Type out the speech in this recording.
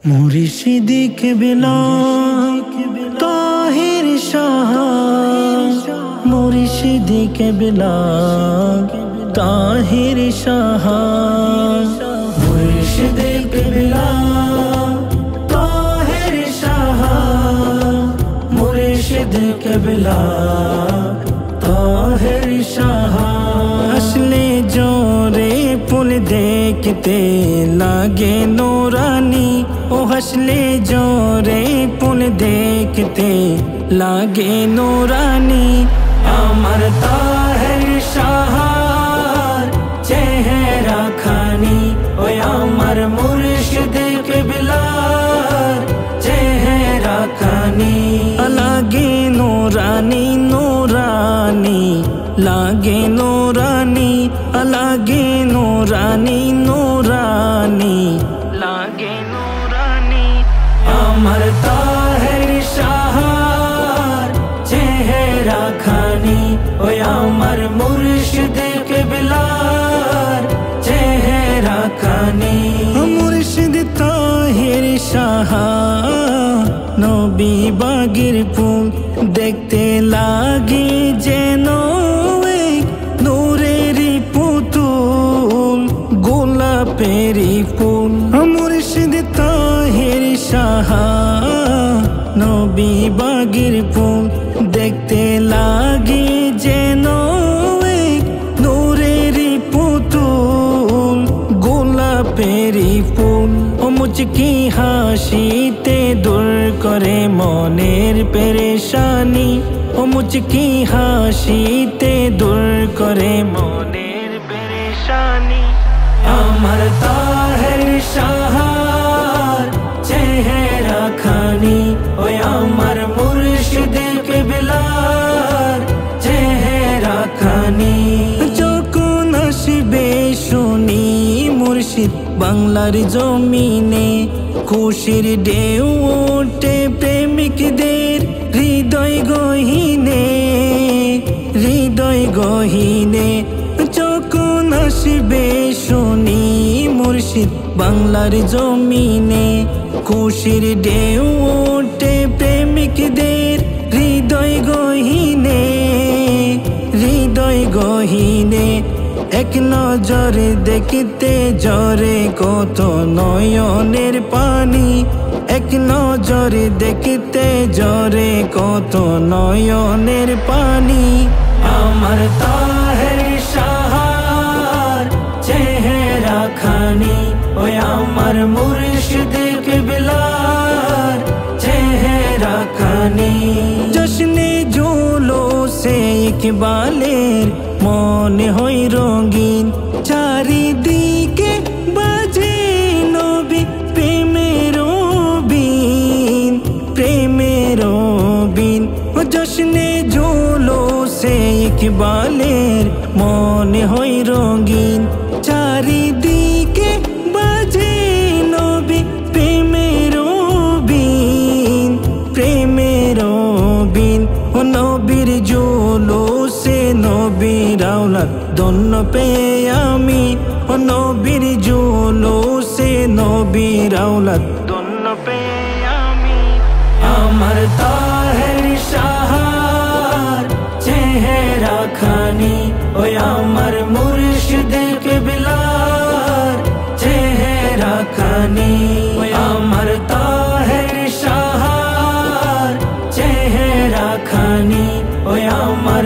মুর্শিদি কেবলা তাহির শাহ, মুর্শিদি কেবলা তাহির শাহ, মুর্শিদি কেবলা তাহির শাহ, মুর্শিদি কেবলা তাহির শাহ। আসলে জোরে পুল দেখতে লাগে নুরানি, ও হাসলে জোরে পুল দেখতে লাগে নুরানি। আমার তাহের শাহর চেহারা খানি, ওই আমার মুর্শিদ কেবলার চেহারা খানি। লাগে নুরানি নুরানি, লাগে নুরানি, লাগে নুরানি নুরানি, লাগে নুরানি। আমার তাহের শাহর চেহারা খানি, ওই আমার মুর্শিদ কেবলার চেহারা খানি। মুর্শিদ তাহের শাহ নবী বাগের ফুল, দেখতে লাগে যেন নূরেরই পুতুল, গোলাপেরই ফুল। মুর্শিদ তাহের শাহ নবী বাগের ফুল, দেখতে লাগে যেন নূরেরই পুতুল, গোলাপেরই ফুল। ও মুচকি হাসিতে দূর করে মনের পেরেশানি, ও মুচকি হাসিতে দূর করে মনের পেরেশানি। আমার তাহের শাহর চেহারা খানি, ওই আমার মুর্শিদ কেবলার চেহারা খানি। যখন আসবে শুনি মুর্শিদ বাংলার জমিনে, খুশির ঢেউ ওঠে প্রেমিকদের হৃদয় গহীনে, হৃদয় গহীনে। যখন আসবে শুনি মুর্শিদ বাংলার জমিনে, খুশির ঢেউ ওঠে প্রেমিকদের হৃদয় গহীনে, হৃদয় গহীনে। এক নজর দেখতে জরে কত নয়নের পানি, এক নজর দেখতে জরে কত নয়নের পানি। আমার তাহের শাহর চেহারা খানি, ওই আমার মুর্শিদ কেবলার চেহারা খানি। জশ্নে জুলুসে ইকবালের মনে হয় রঙিন, চারিদিকে বাজে নবী প্রেমের বিন, প্রেমের বিন। জশ্নে জুলুসে ইকবালের মনে হয় রঙিন, চারিদিকে বাজে নবী প্রেমের বিন, প্রেমের বিন। ও নবীর জুলুসে নবীর আওলাদ ধন্য পেয়ে আমি, ও নবীর জুলুসে নবীর আওলাদ ধন্য পেয়ে আমি। আমার তাহের শাহর চেহারা খানি, ওই আমার মুর্শিদ কেবলার চেহারা খানি। ওই আমার তাহের শাহর চেহারা খানি, ওই আমার